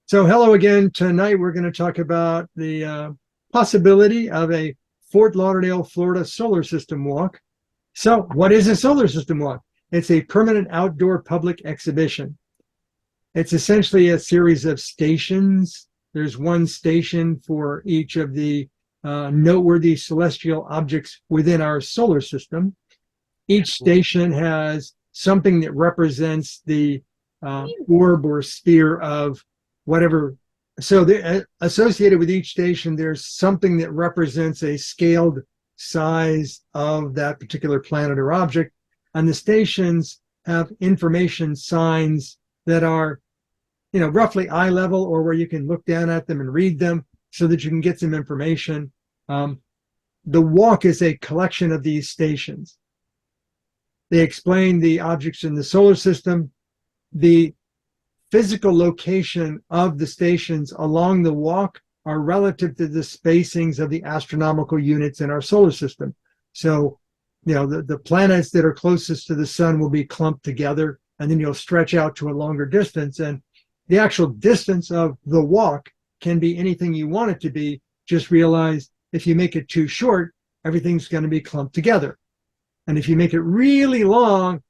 So hello again. Tonight we're going to talk about the possibility of a Fort Lauderdale, Florida solar system walk. So what is a solar system walk? It's a permanent outdoor public exhibition. It's essentially a series of stations. There's one station for each of the noteworthy celestial objects within our solar system. Each station has something that represents the orb or sphere of whatever. So associated with each station, there's something that represents a scaled size of that particular planet or object. And the stations have information signs that are, roughly eye level, or where you can look down at them and read them so that you can get some information. The walk is a collection of these stations. They explain the objects in the solar system, the physical location of the stations along the walk are relative to the spacings of the astronomical units in our solar system. So, the planets that are closest to the sun will be clumped together, and then you'll stretch out to a longer distance. And the actual distance of the walk can be anything you want it to be. Just realize if you make it too short, everything's going to be clumped together. And if you make it really long,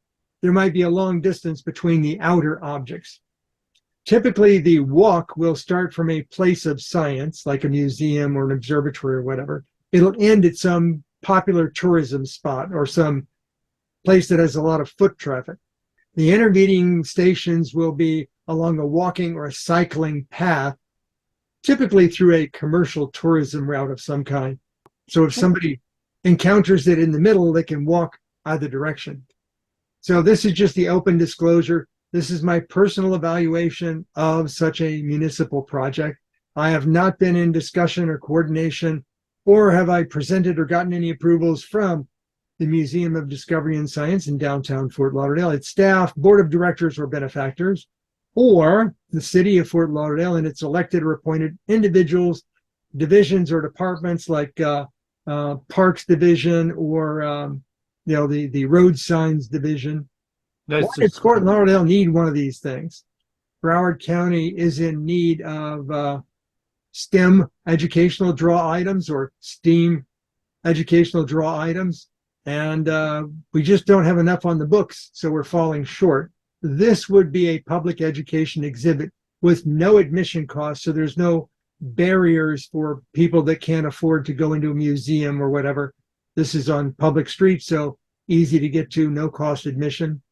there might be a long distance between the outer objects. Typically, the walk will start from a place of science, like a museum or an observatory or whatever. It'll end at some popular tourism spot or some place that has a lot of foot traffic. The intervening stations will be along a walking or a cycling path, typically through a commercial tourism route of some kind. So if somebody encounters it in the middle, they can walk either direction. So this is just the open disclosure. This is my personal evaluation of such a municipal project. I have not been in discussion or coordination, or have I presented or gotten any approvals from the Museum of Discovery and Science in downtown Fort Lauderdale, its staff, board of directors, or benefactors, or the city of Fort Lauderdale and its elected or appointed individuals, divisions, or departments like Parks Division or the Road Signs Division. Why does Fort Lauderdale need one of these things? Broward County is in need of STEM educational draw items or STEAM educational draw items, and we just don't have enough on the books, so we're falling short. This would be a public education exhibit with no admission cost, so there's no barriers for people that can't afford to go into a museum or whatever. This is on public streets, so easy to get to, no cost admission.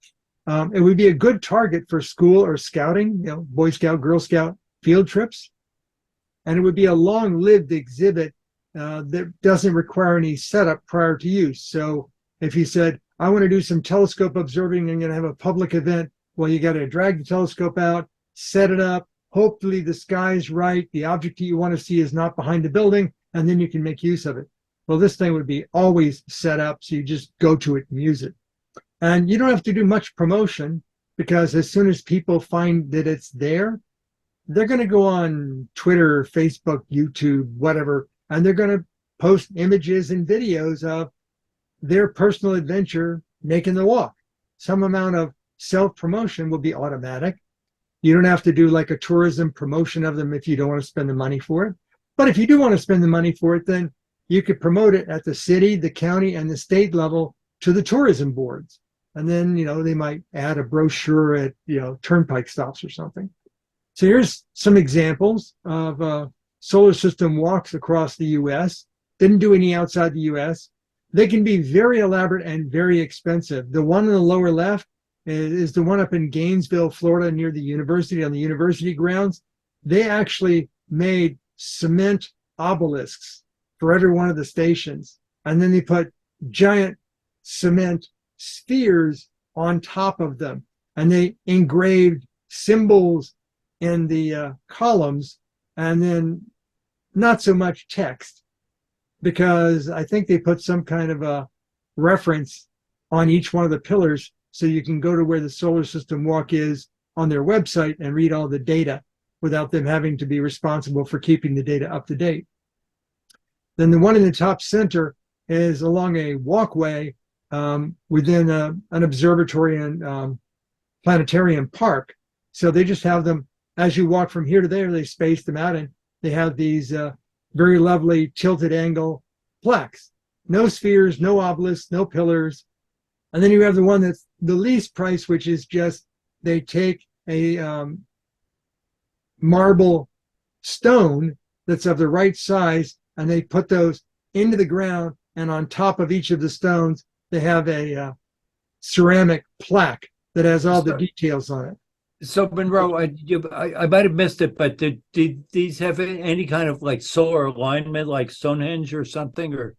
It would be a good target for school or scouting, Boy Scout, Girl Scout field trips. And it would be a long-lived exhibit that doesn't require any setup prior to use. So if you said, I want to do some telescope observing, I'm going to have a public event, well, you got to drag the telescope out, set it up. Hopefully the sky's right, the object that you want to see is not behind the building, and then you can make use of it. Well, this thing would be always set up, so you just go to it and use it. And you don't have to do much promotion, because as soon as people find that it's there, they're going to go on Twitter, Facebook, YouTube, whatever, and they're going to post images and videos of their personal adventure making the walk. Some amount of self-promotion will be automatic. You don't have to do like a tourism promotion of them if you don't want to spend the money for it. But if you do want to spend the money for it, then you could promote it at the city, the county, and the state level to the tourism boards. And then, they might add a brochure at, turnpike stops or something. So here's some examples of solar system walks across the U.S. Didn't do any outside the U.S. They can be very elaborate and very expensive. The one on the lower left is the one up in Gainesville, Florida, near the university, on the university grounds. They actually made cement obelisks for every one of the stations. And then they put giant cement spheres on top of them, and they engraved symbols in the columns, and then not so much text, because I think they put some kind of a reference on each one of the pillars, so you can go to where the solar system walk is on their website and read all the data without them having to be responsible for keeping the data up to date. Then the one in the top center is along a walkway within an observatory and planetarium park. So they just have them as you walk from here to there, they space them out, and they have these very lovely tilted angle plaques. No spheres, no obelisks, no pillars. And then you have the one that's the least price, which is just they take a marble stone that's of the right size, and they put those into the ground, and on top of each of the stones, they have a ceramic plaque that has all the details on it. So Monroe, I might have missed it, but did these have any kind of like solar alignment, like Stonehenge or something? Or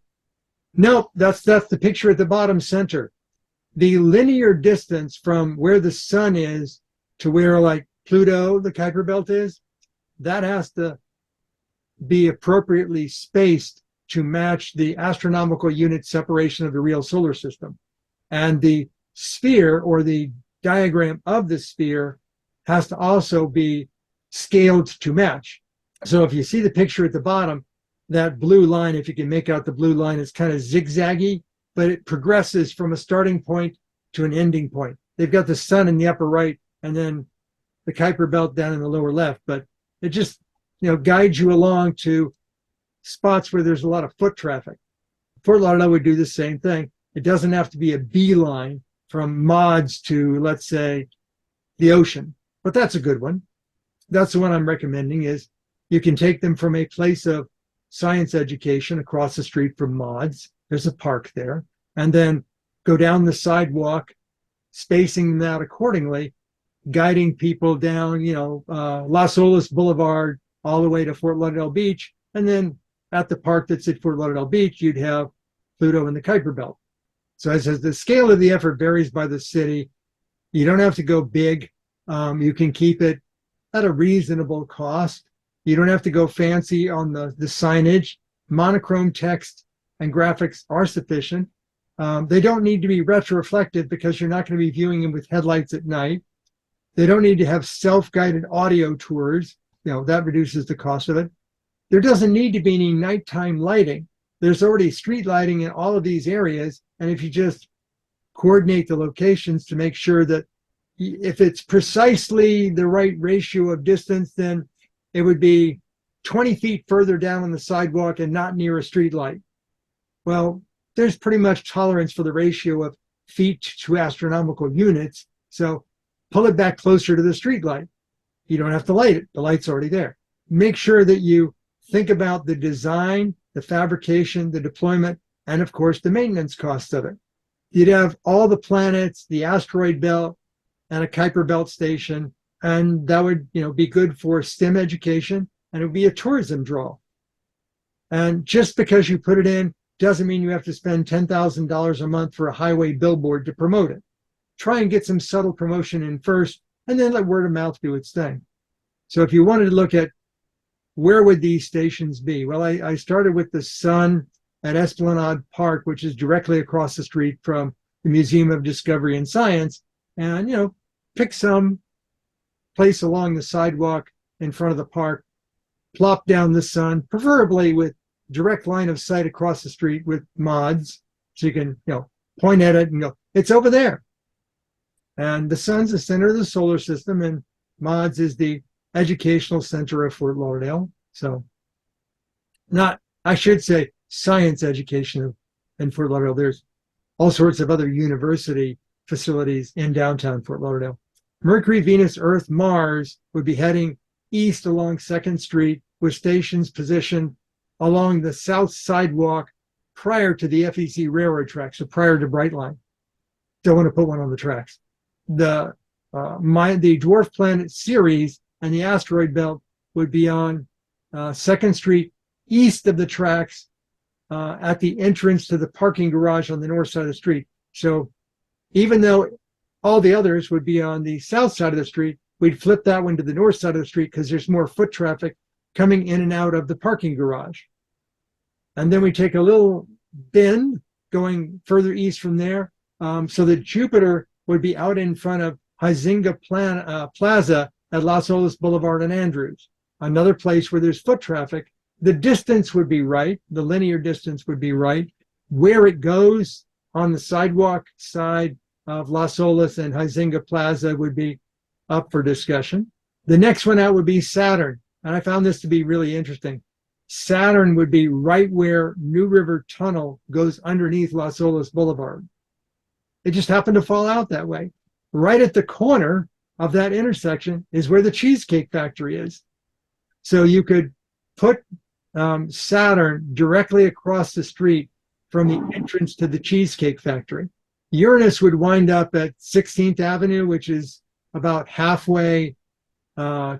no, that's the picture at the bottom center. The linear distance from where the sun is to where like Pluto, the Kuiper Belt is, that has to be appropriately spaced to match the astronomical unit separation of the real solar system. And the sphere, or the diagram of the sphere, has to also be scaled to match. So if you see the picture at the bottom, that blue line, if you can make out the blue line, is kind of zigzaggy, but it progresses from a starting point to an ending point. They've got the sun in the upper right and then the Kuiper Belt down in the lower left, but it just, guides you along to spots where there's a lot of foot traffic. Fort Lauderdale would do the same thing. It doesn't have to be a beeline from mods to, let's say, the ocean, but that's a good one. That's the one I'm recommending. Is you can take them from a place of science education across the street from mods. There's a park there, and then go down the sidewalk, spacing them out accordingly, guiding people down, Las Olas Boulevard all the way to Fort Lauderdale Beach. And then at the park that's at Fort Lauderdale Beach, you'd have Pluto and the Kuiper Belt. So as the scale of the effort varies by the city, you don't have to go big. You can keep it at a reasonable cost. You don't have to go fancy on the signage. Monochrome text and graphics are sufficient. They don't need to be retroreflective because you're not going to be viewing them with headlights at night. They don't need to have self-guided audio tours. That reduces the cost of it. There doesn't need to be any nighttime lighting. There's already street lighting in all of these areas. And if you just coordinate the locations to make sure that if it's precisely the right ratio of distance, then it would be 20 feet further down on the sidewalk and not near a street light. Well, there's pretty much tolerance for the ratio of feet to astronomical units. So pull it back closer to the street light. You don't have to light it. The light's already there. Make sure that you think about the design, the fabrication, the deployment, and of course the maintenance costs of it. You'd have all the planets, the asteroid belt, and a Kuiper Belt station, and that would be good for STEM education, and it would be a tourism draw. And just because you put it in doesn't mean you have to spend $10,000 a month for a highway billboard to promote it. Try and get some subtle promotion in first, and then let word of mouth do its thing. So if you wanted to look at where would these stations be? Well, I started with the sun at Esplanade Park, which is directly across the street from the Museum of Discovery and Science, and pick some place along the sidewalk in front of the park, plop down the sun, preferably with direct line of sight across the street with mods, so you can point at it and go, it's over there. And the sun's the center of the solar system, and mods is the educational center of Fort Lauderdale. So I should say science education in Fort Lauderdale. There's all sorts of other university facilities in downtown Fort Lauderdale. Mercury, Venus, Earth, Mars would be heading east along 2nd Street with stations positioned along the south sidewalk prior to the FEC railroad tracks, so prior to Brightline. Don't want to put one on the tracks. The dwarf planet Ceres and the asteroid belt would be on 2nd Street east of the tracks at the entrance to the parking garage on the north side of the street. So even though all the others would be on the south side of the street, we'd flip that one to the north side of the street because there's more foot traffic coming in and out of the parking garage. And then we take a little bend going further east from there, so that Jupiter would be out in front of Huizenga Plaza at Las Olas Boulevard and Andrews, another place where there's foot traffic. The distance would be right. The linear distance would be right. Where it goes on the sidewalk side of Las Olas and Huizenga Plaza would be up for discussion. The next one out would be Saturn. And I found this to be really interesting. Saturn would be right where New River Tunnel goes underneath Las Olas Boulevard. It just happened to fall out that way. Right at the corner of that intersection is where the Cheesecake Factory is. So you could put Saturn directly across the street from the entrance to the Cheesecake Factory. Uranus would wind up at 16th Avenue, which is about halfway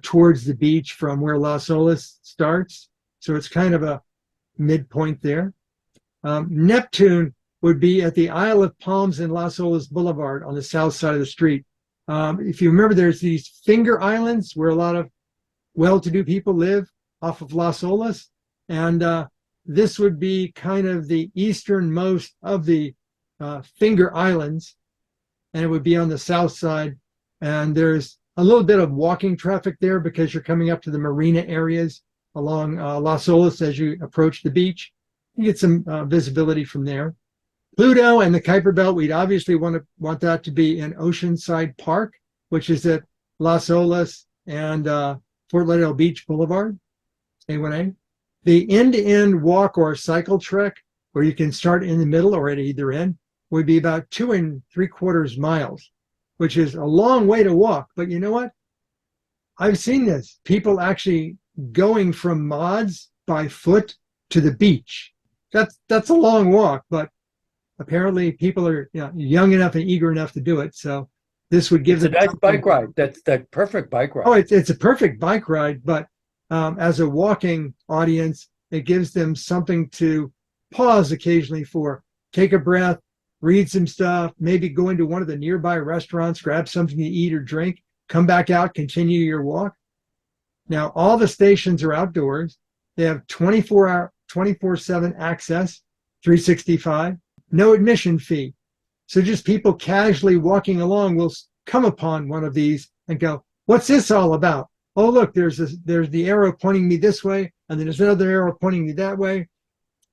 towards the beach from where Las Olas starts. So it's kind of a midpoint there. Neptune would be at the Isle of Palms and Las Olas Boulevard on the south side of the street. If you remember, there's these finger islands where a lot of well-to-do people live off of Las Olas. And this would be kind of the easternmost of the finger islands. And it would be on the south side. And there's a little bit of walking traffic there because you're coming up to the marina areas along Las Olas as you approach the beach. You get some visibility from there. Pluto and the Kuiper Belt, we'd obviously want that to be in Oceanside Park, which is at Las Olas and Fort Lauderdale Beach Boulevard, A1A. The end-to-end walk or cycle trek, where you can start in the middle or at either end, would be about 2 3/4 miles, which is a long way to walk. But you know what? I've seen this. People actually going from mods by foot to the beach. That's a long walk, but apparently people are young enough and eager enough to do it. So this would give them a nice bike ride. That's that perfect bike ride. Oh, it's a perfect bike ride, but as a walking audience, it gives them something to pause occasionally for, take a breath, read some stuff, maybe go into one of the nearby restaurants, grab something to eat or drink, come back out, continue your walk. Now, all the stations are outdoors. They have 24/7 access, 365, no admission fee. So just people casually walking along will come upon one of these and go, what's this all about? Oh, look, there's the arrow pointing me this way, and then there's another arrow pointing me that way.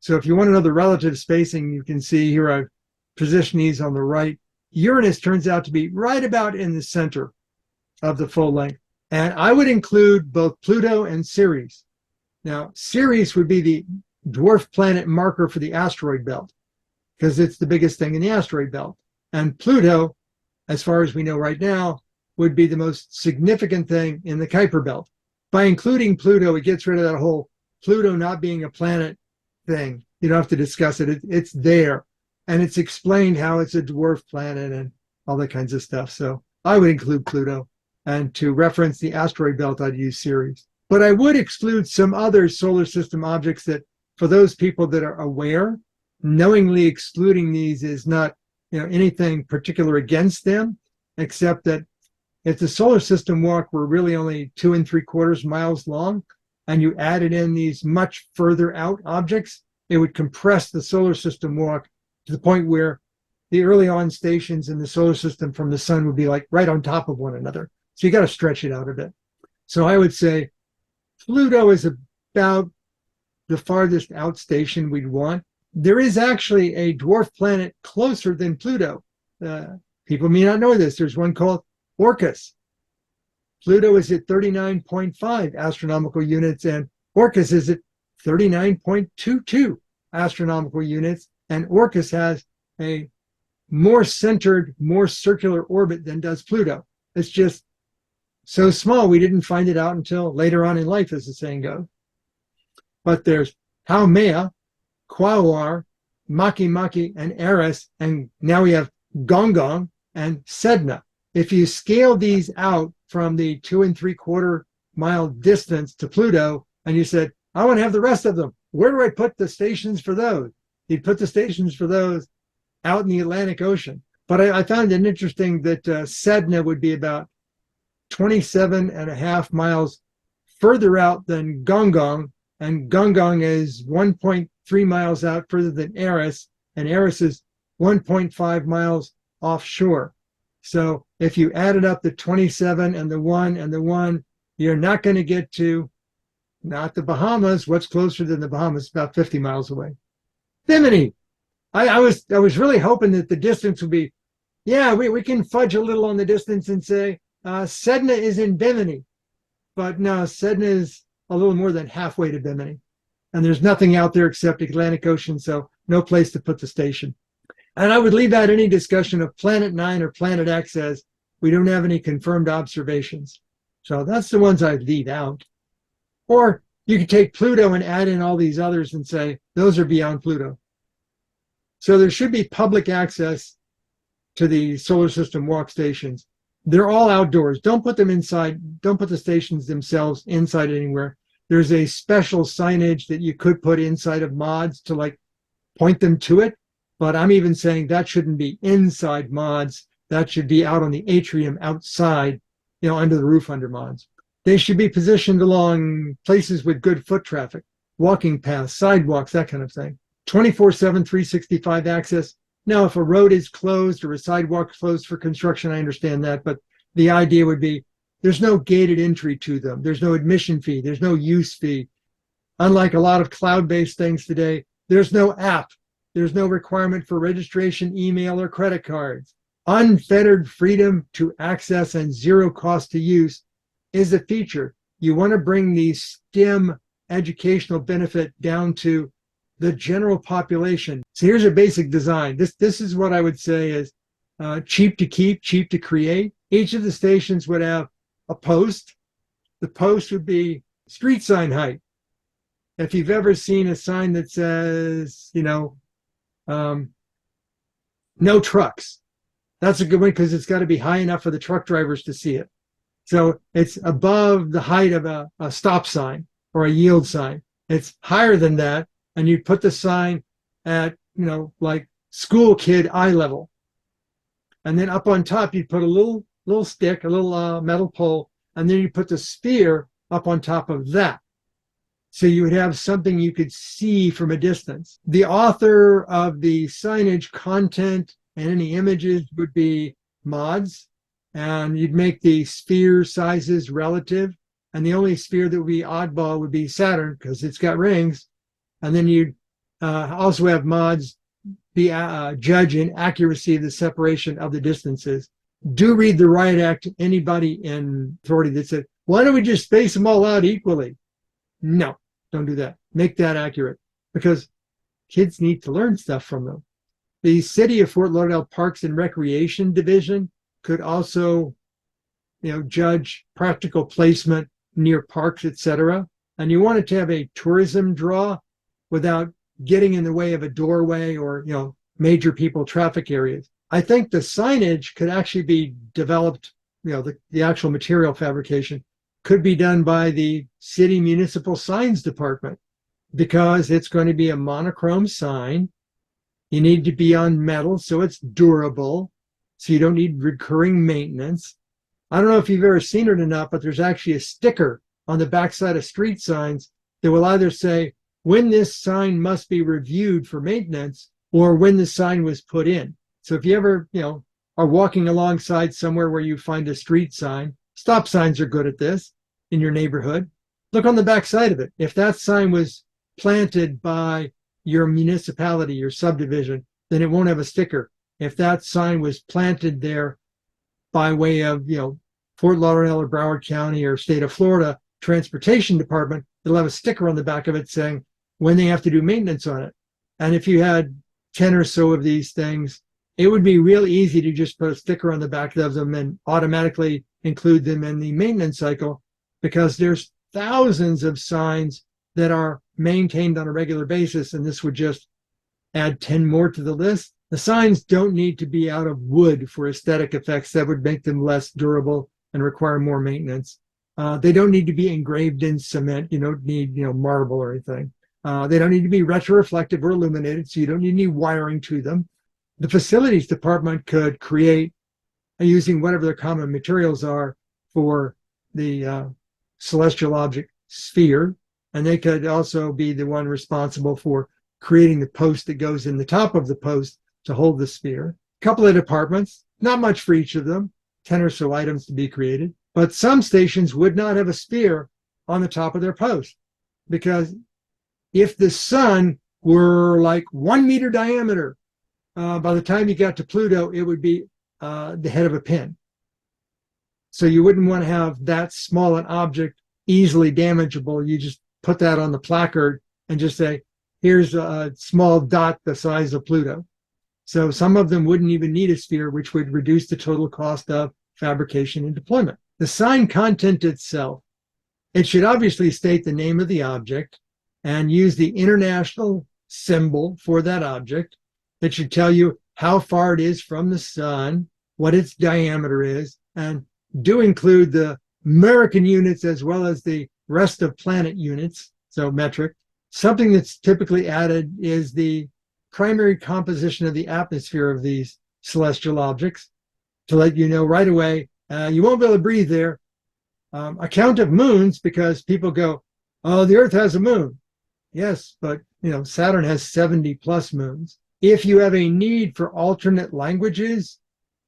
So if you want to know the relative spacing, you can see here I've positioned these on the right. Uranus turns out to be right about in the center of the full length. And I would include both Pluto and Ceres. Now, Ceres would be the dwarf planet marker for the asteroid belt because it's the biggest thing in the asteroid belt. And Pluto, as far as we know right now, would be the most significant thing in the Kuiper belt. By including Pluto, it gets rid of that whole Pluto not being a planet thing. You don't have to discuss it. It's there. And it's explained how it's a dwarf planet and all that kinds of stuff. So I would include Pluto. And to reference the asteroid belt, I'd use Ceres. But I would exclude some other solar system objects that, for those people that are aware, knowingly excluding these is not anything particular against them, except that if the solar system walk were really only 2 3/4 miles long, and you added in these much further out objects, it would compress the solar system walk to the point where the early on stations in the solar system from the sun would be like right on top of one another. So you got to stretch it out a bit. So I would say Pluto is about the farthest out station we'd want. There is actually a dwarf planet closer than Pluto. People may not know this. There's one called Orcus. Pluto is at 39.5 astronomical units, and Orcus is at 39.22 astronomical units. And Orcus has a more centered, more circular orbit than does Pluto. It's just so small, we didn't find it out until later on in life, as the saying goes. But there's Haumea, Quaoar, Maki Maki, and Eris, and now we have Gong and Sedna. If you scale these out from the 2 3/4 mile distance to Pluto, and you said, I want to have the rest of them, where do I put the stations for those? You'd put the stations for those out in the Atlantic Ocean. But I found it interesting that Sedna would be about 27.5 miles further out than Gong, and Gong is 1.3 miles out further than Eris, and Eris is 1.5 miles offshore. So if you added up the 27 and the 1, you're not going to get to, not the Bahamas. What's closer than the Bahamas? About 50 miles away. Bimini. I was really hoping that the distance would be, we can fudge a little on the distance and say, Sedna is in Bimini. but no, Sedna is a little more than halfway to Bimini. And there's nothing out there except Atlantic Ocean, so no place to put the station. And I would leave out any discussion of Planet 9 or Planet X as we don't have any confirmed observations. So that's the ones I'd leave out. Or you could take Pluto and add in all these others and say, those are beyond Pluto. So there should be public access to the solar system walk stations. They're all outdoors. Don't put them inside. Don't put the stations themselves inside anywhere. There's a special signage that you could put inside of mods to like point them to it. But I'm even saying that shouldn't be inside mods. That should be out on the atrium outside, under the roof under mods. They should be positioned along places with good foot traffic, walking paths, sidewalks, that kind of thing. 24/7, 365 access. Now, if a road is closed or a sidewalk closed for construction, I understand that. But the idea would be there's no gated entry to them. There's no admission fee. There's no use fee. Unlike a lot of cloud-based things today, there's no app. There's no requirement for registration, email, or credit cards. Unfettered freedom to access and zero cost to use is a feature. You want to bring the STEM educational benefit down to the general population. So here's a basic design. This is what I would say is cheap to keep, cheap to create. Each of the stations would have a post. The post would be street sign height. If you've ever seen a sign that says, no trucks, that's a good one because it's got to be high enough for the truck drivers to see it. So it's above the height of a stop sign or a yield sign. It's higher than that. And you'd put the sign at, like school kid eye level. And then up on top, you'd put a little stick, a little metal pole, and then you put the sphere up on top of that. So you would have something you could see from a distance. The author of the signage content and any images would be mods, and you'd make the sphere sizes relative. And the only sphere that would be oddball would be Saturn because it's got rings. And then you'd also have mods be judge in accuracy of the separation of the distances. Do read the Riot Act to anybody in authority that said, why don't we just space them all out equally? No, don't do that. Make that accurate because kids need to learn stuff from them. The City of Fort Lauderdale Parks and Recreation Division could also, judge practical placement near parks, etc. And you want it to have a tourism draw without getting in the way of a doorway or, major people traffic areas. I think the signage could actually be developed, the actual material fabrication could be done by the city municipal signs department because it's going to be a monochrome sign. You need to be on metal, so it's durable, so you don't need recurring maintenance. I don't know if you've ever seen it or not, but there's actually a sticker on the backside of street signs that will either say, when this sign must be reviewed for maintenance or when the sign was put in. So if you ever, are walking alongside somewhere where you find a street sign, stop signs are good at this in your neighborhood. Look on the backside of it. If that sign was planted by your municipality, your subdivision, then it won't have a sticker. If that sign was planted there by way of, Fort Lauderdale or Broward County or state of Florida Transportation Department, it'll have a sticker on the back of it saying when they have to do maintenance on it. And if you had 10 or so of these things, it would be real easy to just put a sticker on the back of them and automatically include them in the maintenance cycle because there's thousands of signs that are maintained on a regular basis, and this would just add 10 more to the list. The signs don't need to be out of wood for aesthetic effects that would make them less durable and require more maintenance. They don't need to be engraved in cement. You don't need, marble or anything. They don't need to be retroreflective or illuminated, so you don't need any wiring to them. The facilities department could create, using whatever the common materials are for the celestial object sphere, and they could also be the one responsible for creating the post that goes in the top of the post to hold the sphere. A couple of departments, not much for each of them, 10 or so items to be created, but some stations would not have a sphere on the top of their post because if the sun were like 1 meter diameter, by the time you got to Pluto, it would be the head of a pin. So you wouldn't want to have that small an object easily damageable. You just put that on the placard and just say, here's a small dot the size of Pluto. So some of them wouldn't even need a sphere, which would reduce the total cost of fabrication and deployment. The sign content itself, it should obviously state the name of the object and use the international symbol for that object. It should tell you how far it is from the sun, what its diameter is, and do include the American units as well as the rest of planet units, so metric. Something that's typically added is the primary composition of the atmosphere of these celestial objects to let you know right away, you won't be able to breathe there. A count of moons, because people go, oh, the Earth has a moon. Yes, but Saturn has 70 plus moons. If you have a need for alternate languages,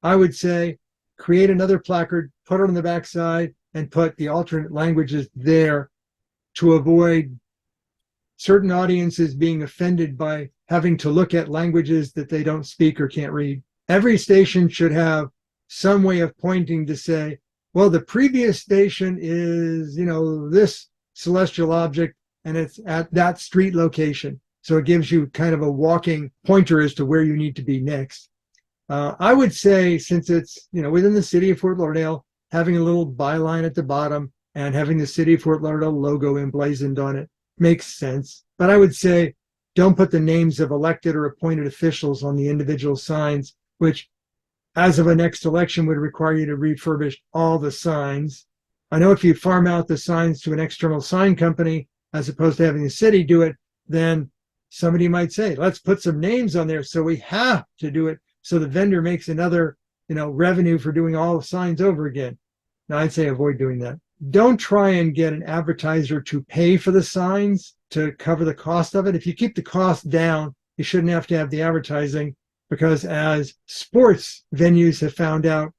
I would say create another placard, put it on the backside, and put the alternate languages there to avoid certain audiences being offended by having to look at languages that they don't speak or can't read. Every station should have some way of pointing to say, well, the previous station is, this celestial object, and it's at that street location. So it gives you kind of a walking pointer as to where you need to be next. I would say, since it's, within the city of Fort Lauderdale, having a little byline at the bottom and having the city of Fort Lauderdale logo emblazoned on it makes sense. But I would say, don't put the names of elected or appointed officials on the individual signs, which, as of a next election, would require you to refurbish all the signs. I know if you farm out the signs to an external sign company, as opposed to having the city do it, then somebody might say, let's put some names on there so we have to do it. So the vendor makes another, revenue for doing all the signs over again. Now, I'd say avoid doing that. Don't try and get an advertiser to pay for the signs to cover the cost of it. If you keep the cost down, you shouldn't have to have the advertising, because as sports venues have found out,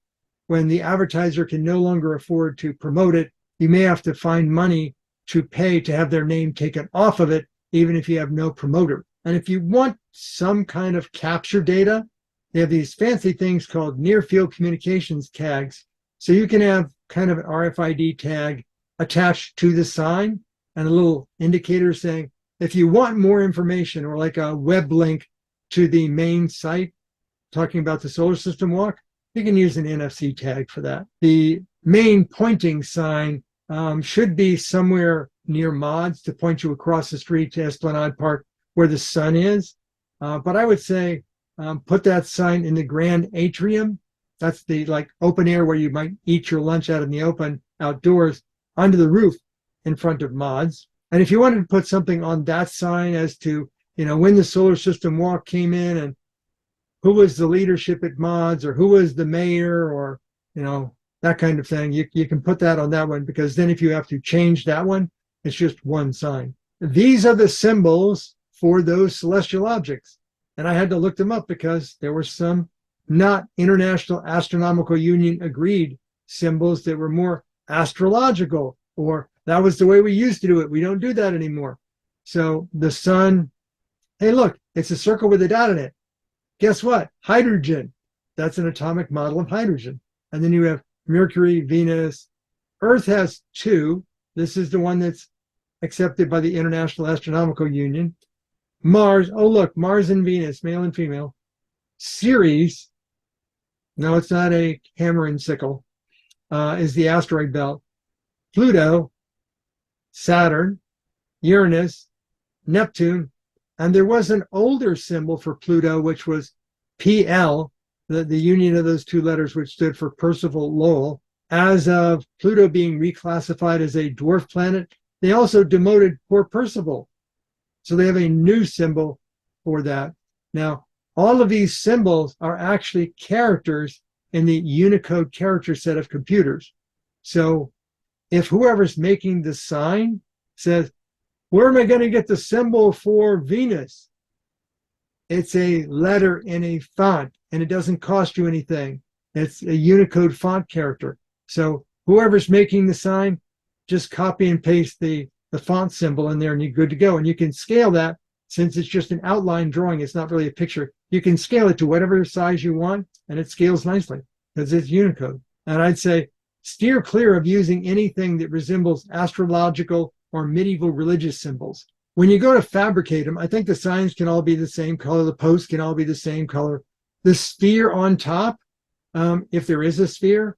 when the advertiser can no longer afford to promote it, you may have to find money to pay to have their name taken off of it, even if you have no promoter. And if you want some kind of capture data, they have these fancy things called near field communications tags. So you can have kind of an RFID tag attached to the sign and a little indicator saying, if you want more information, or like a web link to the main site talking about the solar system walk, you can use an NFC tag for that. The main pointing sign should be somewhere near mods to point you across the street to Esplanade Park where the sun is. But I would say put that sign in the grand atrium. That's the open air where you might eat your lunch out in the open outdoors, under the roof in front of mods. And if you wanted to put something on that sign as to, when the solar system walk came in and who was the leadership at mods, or who was the mayor, or, that kind of thing, you can put that on that one, because then if you have to change that one, it's just one sign. These are the symbols for those celestial objects. And I had to look them up because there were some not International Astronomical Union agreed symbols that were more astrological, or that was the way we used to do it. We don't do that anymore. So the sun, hey, look, it's a circle with a dot in it. Guess what? Hydrogen. That's an atomic model of hydrogen. And then you have Mercury, Venus. Earth has two. This is the one that's accepted by the International Astronomical Union. Mars, oh look, Mars and Venus, male and female. Ceres, no, it's not a hammer and sickle, is the asteroid belt. Pluto, Saturn, Uranus, Neptune, and there was an older symbol for Pluto, which was PL, the union of those two letters, which stood for Percival Lowell. As of Pluto being reclassified as a dwarf planet, they also demoted poor Percival. So they have a new symbol for that. Now, all of these symbols are actually characters in the Unicode character set of computers. So if whoever's making the sign says, where am I going to get the symbol for Venus? It's a letter in a font, and it doesn't cost you anything. It's a Unicode font character. So whoever's making the sign, just copy and paste the font symbol in there, and you're good to go. And you can scale that, since it's just an outline drawing, it's not really a picture. You can scale it to whatever size you want, and it scales nicely because it's Unicode. And I'd say steer clear of using anything that resembles astrological or medieval religious symbols. When you go to fabricate them, I think the signs can all be the same color. The posts can all be the same color. The sphere on top, if there is a sphere,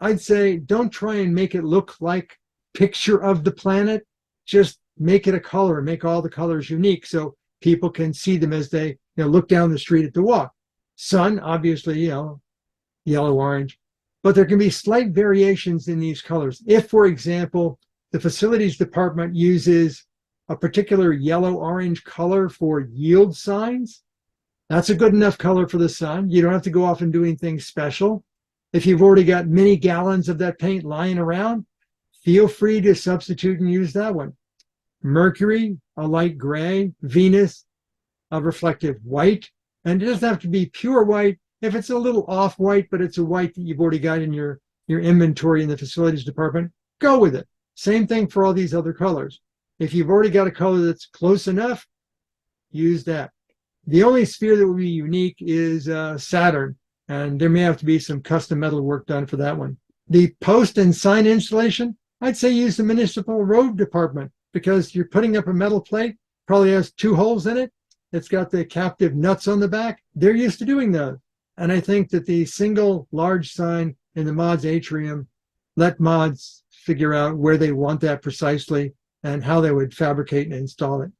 I'd say don't try and make it look like picture of the planet. Just make it a color, make all the colors unique so people can see them as they look down the street at the walk. Sun, obviously, yellow, orange, but there can be slight variations in these colors. If, for example, the facilities department uses a particular yellow-orange color for yield signs, that's a good enough color for the sun. You don't have to go off and do anything special. If you've already got many gallons of that paint lying around, feel free to substitute and use that one. Mercury, a light gray. Venus, a reflective white. And it doesn't have to be pure white. If it's a little off white, but it's a white that you've already got in your inventory in the facilities department, go with it. Same thing for all these other colors. If you've already got a color that's close enough, use that. The only sphere that will be unique is Saturn, and there may have to be some custom metal work done for that one. The post and sign installation, I'd say use the municipal road department because you're putting up a metal plate, probably has 2 holes in it. It's got the captive nuts on the back. They're used to doing those. And I think that the single large sign in the mods atrium, let mods figure out where they want that precisely and how they would fabricate and install it.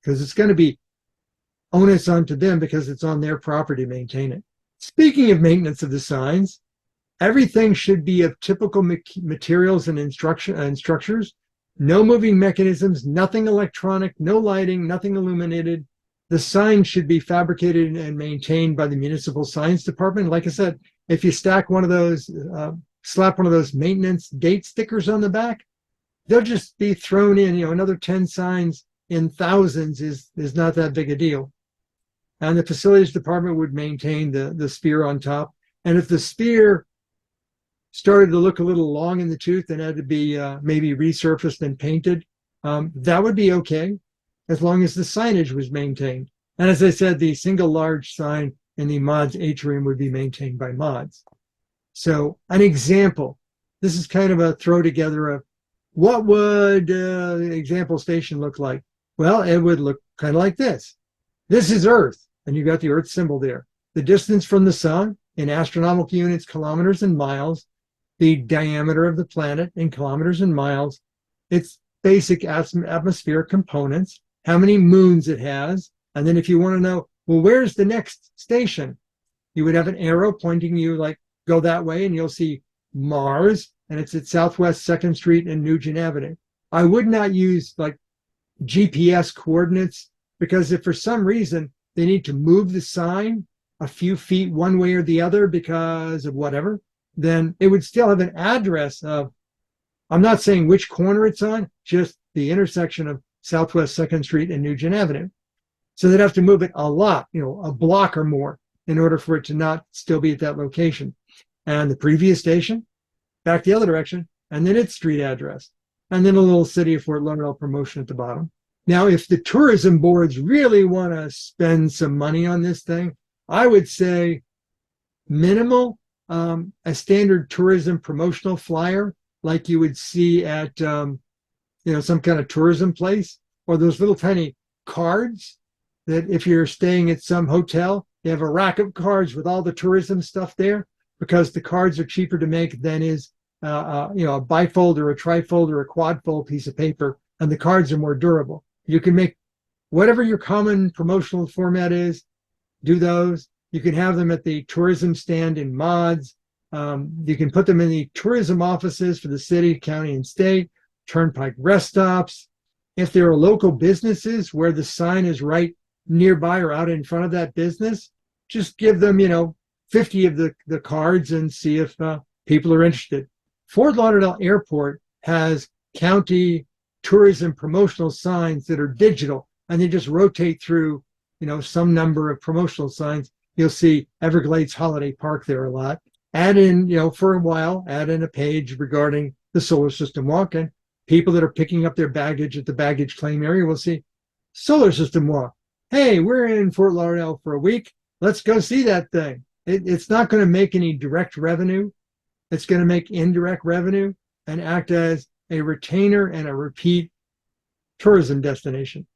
Because it's going to be onus onto them because it's on their property to maintain it. Speaking of maintenance of the signs, everything should be of typical materials and structures. No moving mechanisms, nothing electronic, no lighting, nothing illuminated. The sign should be fabricated and maintained by the municipal signs department. Like I said, if you stack one of those, slap one of those maintenance date stickers on the back, they'll just be thrown in. Another 10 signs in thousands is not that big a deal. And the facilities department would maintain the sphere on top. And if the sphere started to look a little long in the tooth and had to be maybe resurfaced and painted, that would be okay, as long as the signage was maintained. And as I said, the single large sign in the mods atrium would be maintained by mods. So an example, this is kind of a throw together of what would the example station look like? Well, it would look kind of like this. This is Earth, and you've got the Earth symbol there. The distance from the sun in astronomical units, kilometers and miles, the diameter of the planet in kilometers and miles, its basic atmospheric components, how many moons it has, and then if you want to know, well, where's the next station? You would have an arrow pointing you like, go that way, and you'll see Mars, and it's at Southwest 2nd Street and Nugent Avenue. I would not use like GPS coordinates because if for some reason they need to move the sign a few feet one way or the other because of whatever, then it would still have an address of, I'm not saying which corner it's on, just the intersection of Southwest 2nd Street and Nugent Avenue. So they'd have to move it a lot, a block or more in order for it to not still be at that location. And the previous station, back the other direction, and then its street address, and then a little city of Fort Lauderdale promotion at the bottom. Now, if the tourism boards really want to spend some money on this thing, I would say minimal, a standard tourism promotional flyer like you would see at some kind of tourism place, or those little tiny cards that if you're staying at some hotel, they have a rack of cards with all the tourism stuff there because the cards are cheaper to make than is a bifold or a trifold or a quadfold piece of paper, and the cards are more durable. You can make whatever your common promotional format is, do those. You can have them at the tourism stand in mods. You can put them in the tourism offices for the city, county, and state, turnpike rest stops. If there are local businesses where the sign is right nearby or out in front of that business, just give them, 50 of the cards and see if people are interested. Fort Lauderdale Airport has county tourism promotional signs that are digital, and they just rotate through, some number of promotional signs. You'll see Everglades Holiday Park there a lot. Add in, for a while, add in a page regarding the solar system walk, and people that are picking up their baggage at the baggage claim area will see solar system walk. Hey, we're in Fort Lauderdale for a week. Let's go see that thing. It's not going to make any direct revenue, It's going to make indirect revenue and act as a retainer and a repeat tourism destination.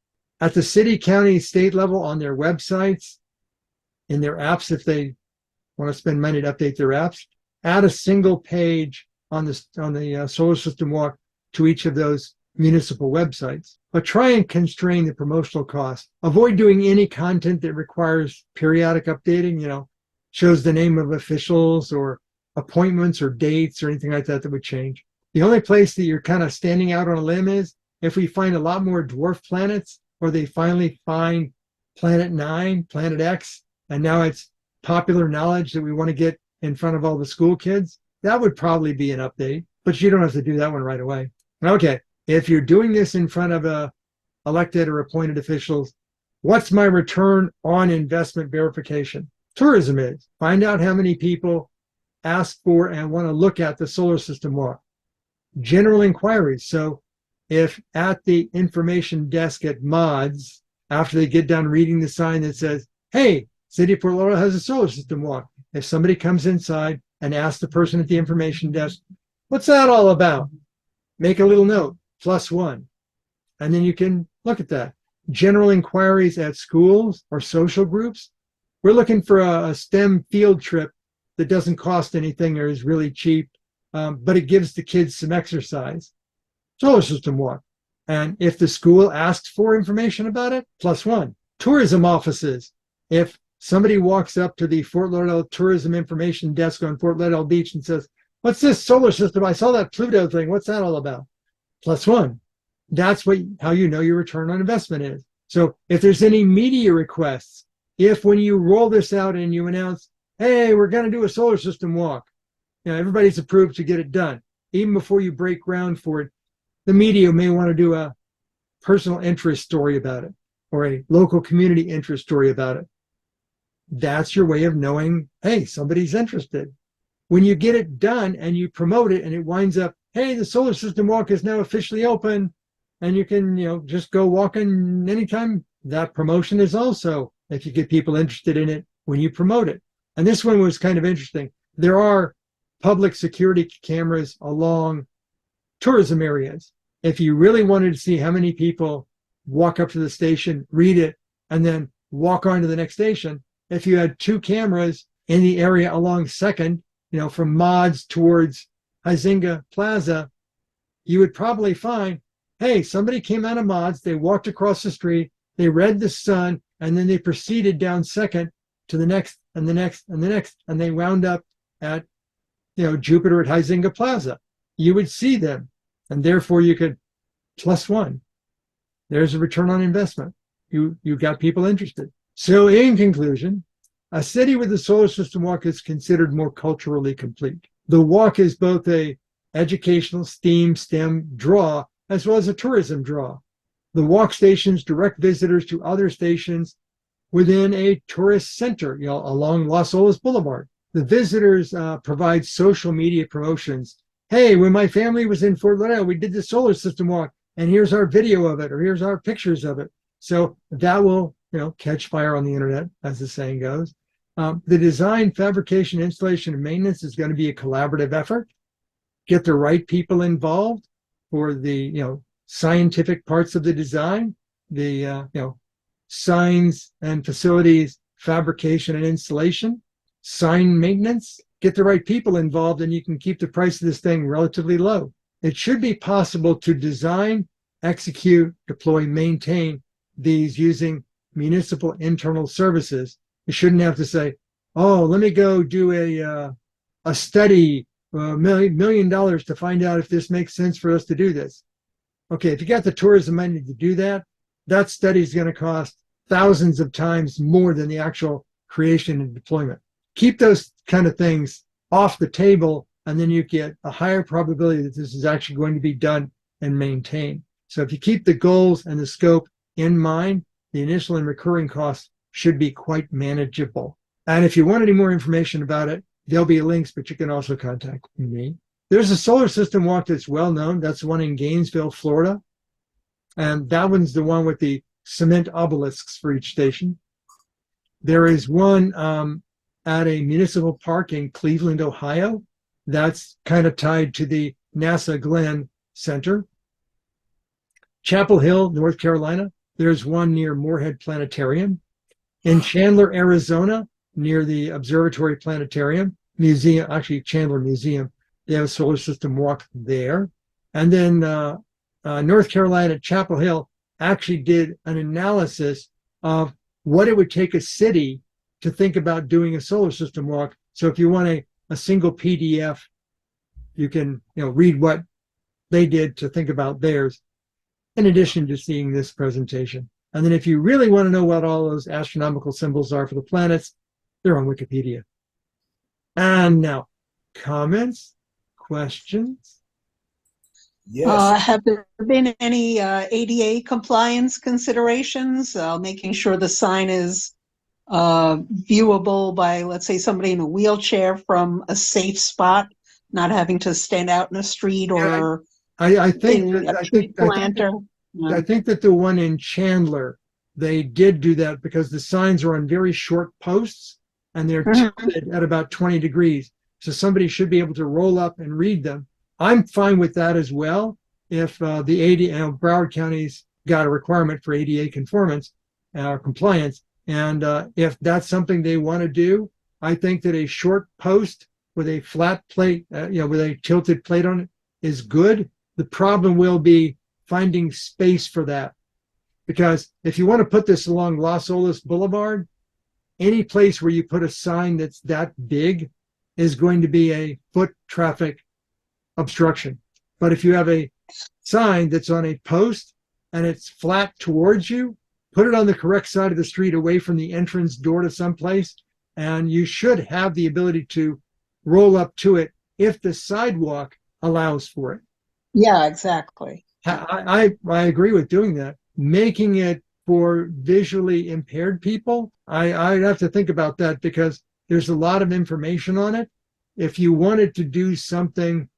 At the city, county, state level, on their websites, in their apps, if they want to spend money to update their apps, add a single page on the solar system walk to each of those municipal websites. But try and constrain the promotional cost. Avoid doing any content that requires periodic updating, shows the name of officials or appointments or dates or anything like that would change. The only place that you're kind of standing out on a limb is if we find a lot more dwarf planets, or they finally find Planet 9, Planet X, and now it's popular knowledge that we want to get in front of all the school kids. That would probably be an update, but you don't have to do that one right away. Okay, if you're doing this in front of elected or appointed officials, what's my return on investment verification? Tourism is. Find out how many people ask for and want to look at the solar system walk. General inquiries. So if at the information desk at MODS, after they get done reading the sign that says, hey, City of Fort Lauderdale has a solar system walk, if somebody comes inside and asks the person at the information desk, what's that all about? Make a little note, +1. And then you can look at that. General inquiries at schools or social groups. We're looking for a STEM field trip that doesn't cost anything or is really cheap, but it gives the kids some exercise. Solar system walk. And if the school asks for information about it, +1. Tourism offices. If somebody walks up to the Fort Lauderdale Tourism Information Desk on Fort Lauderdale Beach and says, what's this solar system? I saw that Pluto thing. What's that all about? +1. That's how you know your return on investment is. So if there's any media requests, if when you roll this out and you announce, hey, we're going to do a solar system walk, everybody's approved to get it done. Even before you break ground for it, the media may want to do a personal interest story about it or a local community interest story about it. That's your way of knowing, hey, somebody's interested. When you get it done and you promote it and it winds up, hey, the solar system walk is now officially open and you can, just go walking anytime, that promotion is also, if you get people interested in it when you promote it. And this one was kind of interesting. There are public security cameras along tourism areas. If you really wanted to see how many people walk up to the station, read it, and then walk on to the next station, if you had 2 cameras in the area along 2nd, from MODS towards Huizenga Plaza, you would probably find, hey, somebody came out of MODS, they walked across the street, they read the Sun, and then they proceeded down 2nd to the next and the next and the next, and they wound up at, Jupiter at Huizenga Plaza. You would see them, and therefore you could +1. There's a return on investment. You got people interested. So in conclusion, a city with a solar system walk is considered more culturally complete. The walk is both a educational STEM draw as well as a tourism draw. The walk stations direct visitors to other stations within a tourist center, along Los Olas Boulevard. The visitors provide social media promotions. Hey, when my family was in Fort Lauderdale, we did the solar system walk, and here's our video of it, or here's our pictures of it. So that will, catch fire on the internet, as the saying goes. The design, fabrication, installation, and maintenance is going to be a collaborative effort. Get the right people involved for the, scientific parts of the design, the, signs and facilities, fabrication and installation, sign maintenance. Get the right people involved and you can keep the price of this thing relatively low. It should be possible to design, execute, deploy, maintain these using municipal internal services. You shouldn't have to say, oh, let me go do a study, $1 million to find out if this makes sense for us to do this. Okay, if you got the tourism money to do that, that study is going to cost thousands of times more than the actual creation and deployment. Keep those kind of things off the table, and then you get a higher probability that this is actually going to be done and maintained. So if you keep the goals and the scope in mind, the initial and recurring costs should be quite manageable. And if you want any more information about it, there'll be links, but you can also contact me. There's a solar system walk that's well known. That's the one in Gainesville, Florida. And that one's the one with the cement obelisks for each station. There is one at a municipal park in Cleveland, Ohio. That's kind of tied to the NASA Glenn Center. Chapel Hill, North Carolina, there's one near Moorhead Planetarium. In Chandler, Arizona, near the Observatory Planetarium Museum, actually Chandler Museum, they have a solar system walk there. And then North Carolina, Chapel Hill actually did an analysis of what it would take a city to think about doing a solar system walk. So if you want a single PDF, you can read what they did to think about theirs, in addition to seeing this presentation. And then if you really want to know what all those astronomical symbols are for the planets, they're on Wikipedia. And now, comments, questions? Yes. Have there been any ADA compliance considerations, making sure the sign is viewable by, let's say, somebody in a wheelchair from a safe spot, not having to stand out in a street or I think in a tree planter? I think that the one in Chandler, they did do that because the signs are on very short posts and they're tilted at about 20 degrees. So somebody should be able to roll up and read them. I'm fine with that as well. If the ADA, Broward County's got a requirement for ADA conformance or compliance, and if that's something they want to do, I think that a short post with a flat plate, with a tilted plate on it is good. The problem will be finding space for that. Because if you want to put this along Los Olas Boulevard, any place where you put a sign that's that big is going to be a foot traffic obstruction. But if you have a sign that's on a post and it's flat towards you, put it on the correct side of the street away from the entrance door to someplace, and you should have the ability to roll up to it if the sidewalk allows for it. Yeah, exactly. I agree with doing that. Making it for visually impaired people, I'd have to think about that because there's a lot of information on it. If you wanted to do something,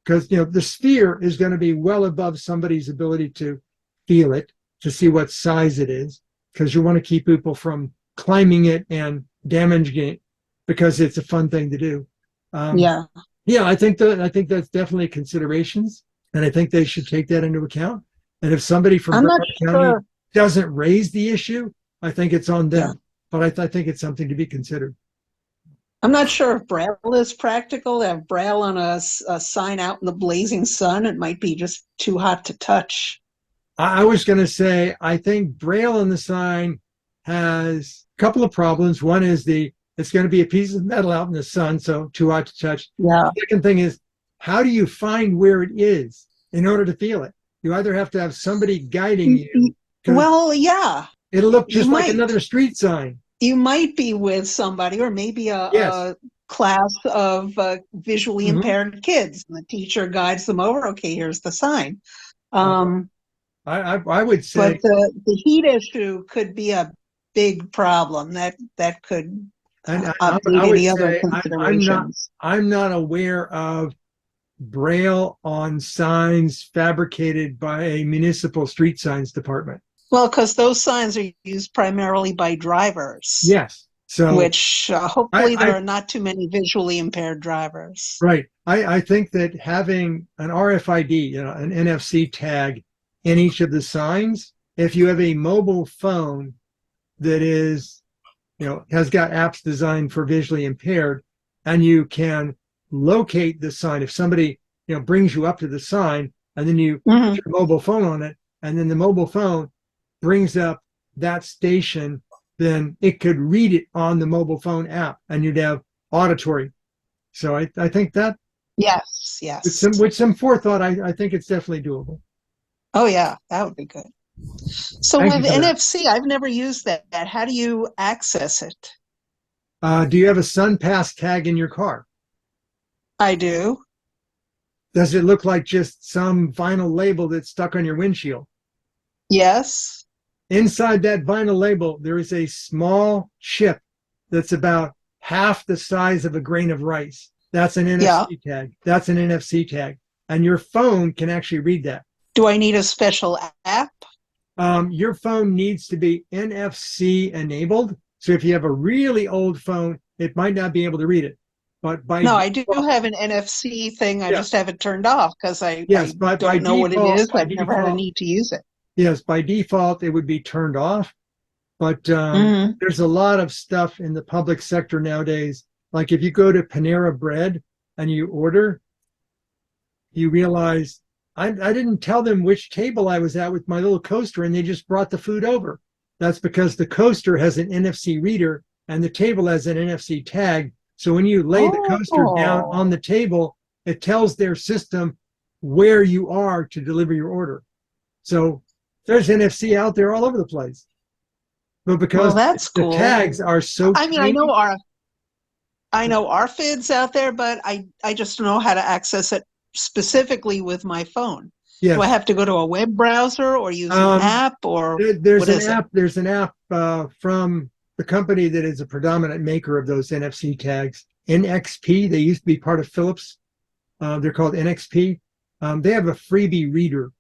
because the sphere is going to be well above somebody's ability to feel it, to see what size it is, because you want to keep people from climbing it and damaging it because it's a fun thing to do. Yeah, I think that's definitely considerations. And I think they should take that into account. And if somebody from Broward County doesn't raise the issue, I think it's on them. Yeah. But I think it's something to be considered. I'm not sure if Braille is practical. To have Braille on a sign out in the blazing sun, it might be just too hot to touch. I was going to say, I think Braille on the sign has a couple of problems. One is it's going to be a piece of metal out in the sun, so too hot to touch. Yeah. The second thing is, how do you find where it is in order to feel it? You either have to have somebody guiding you. Well, yeah. It'll look just like another street sign. You might be with somebody or maybe a class of visually impaired kids. And the teacher guides them over. Okay, here's the sign. I would say. But the heat issue could be a big problem. That could update any other considerations. I'm not aware of Braille on signs fabricated by a municipal street signs department. Well, because those signs are used primarily by drivers. Yes. So which hopefully there are not too many visually impaired drivers. Right. I think that having an RFID, an NFC tag in each of the signs, if you have a mobile phone that is, has got apps designed for visually impaired, and you can locate the sign. If somebody, brings you up to the sign, and then you put your mobile phone on it, and then the mobile phone brings up that station, then it could read it on the mobile phone app, and you'd have auditory. So I think that. Yes. With some forethought, I think it's definitely doable. Oh yeah, that would be good. So with NFC, I've never used that. How do you access it? Do you have a SunPass tag in your car? I do. Does it look like just some vinyl label that's stuck on your windshield? Yes. Inside that vinyl label, there is a small chip that's about half the size of a grain of rice. That's an NFC tag. That's an NFC tag. And your phone can actually read that. Do I need a special app? Your phone needs to be NFC enabled. So if you have a really old phone, it might not be able to read it. But by No, I do default, have an NFC thing. I Yeah. just have it turned off because I yes, by don't know what it default, is. I've never had a need to use it. yes, by default, it would be turned off. But Mhm. there's a lot of stuff in the public sector nowadays. Like if you go to Panera Bread and you order, you realize I didn't tell them which table I was at with my little coaster, and they just brought the food over. That's because the coaster has an NFC reader and the table has an NFC tag. So when you lay the coaster down Oh, on the table, it tells their system where you are to deliver your order. So there's NFC out there all over the place. But well, because that's the cool. tags are so I mean, tiny, I know our FID's out there, but I just don't know how to access it specifically with my phone. Do I yes. have to go to a web browser or use an Um, app or there's what an is it? app. There's an app from the company that is a predominant maker of those NFC tags. NXP. They used to be part of Philips. They're called NXP. They have a freebie reader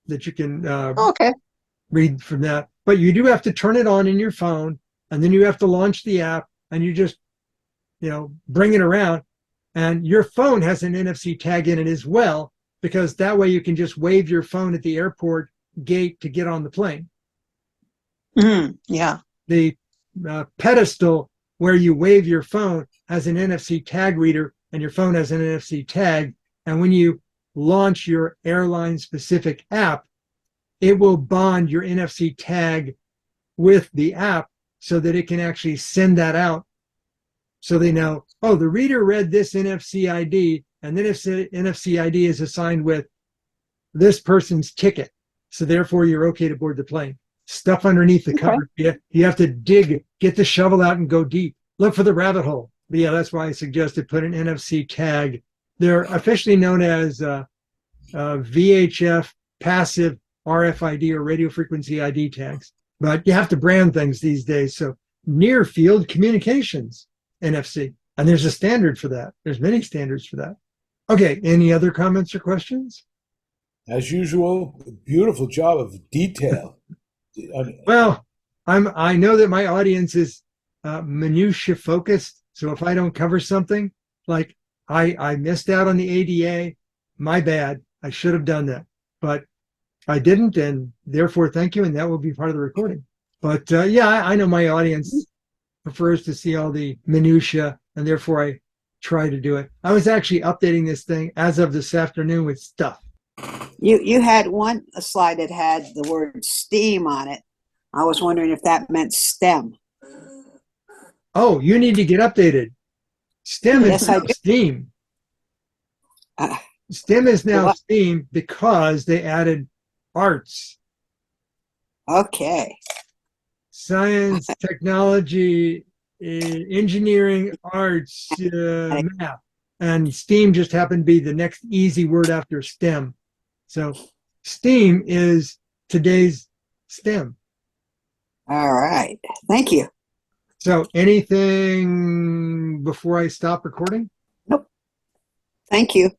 that you can Okay. read from that. But you do have to turn it on in your phone, and then you have to launch the app, and you just bring it around, and your phone has an NFC tag in it as well, because that way you can just wave your phone at the airport gate to get on the plane. Yeah. The pedestal where you wave your phone has an NFC tag reader, and your phone has an NFC tag. And when you launch your airline specific app, it will bond your NFC tag with the app so that it can actually send that out. So they know, oh, the reader read this NFC ID, and then if NFC ID is assigned with this person's ticket. So therefore, you're okay to board the plane. Stuff underneath the Okay. cover. You have to dig, get the shovel out and go deep. Look for the rabbit hole. But yeah, that's why I suggested put an NFC tag. They're officially known as VHF passive RFID or radio frequency ID tags. But you have to brand things these days. So near field communications, NFC. And there's a standard for that. There's many standards for that. Okay, any other comments or questions? As usual, beautiful job of detail. Well, I know that my audience is minutia focused. So if I don't cover something, like I missed out on the ADA, my bad. I should have done that, but I didn't, and therefore thank you, and that will be part of the recording. But yeah, I know my audience prefers to see all the minutia, and therefore I try to do it. I was actually updating this thing as of this afternoon with stuff. You had a slide that had the word STEAM on it. I was wondering if that meant STEM. Oh, you need to get updated. STEM Yes, is I now do. STEAM. Uh, STEM is now what? STEAM because they added arts, Okay. science, technology, engineering, arts, math. And STEAM just happened to be the next easy word after STEM. So STEAM is today's STEM. All right. Thank you. So anything before I stop recording? Thank you.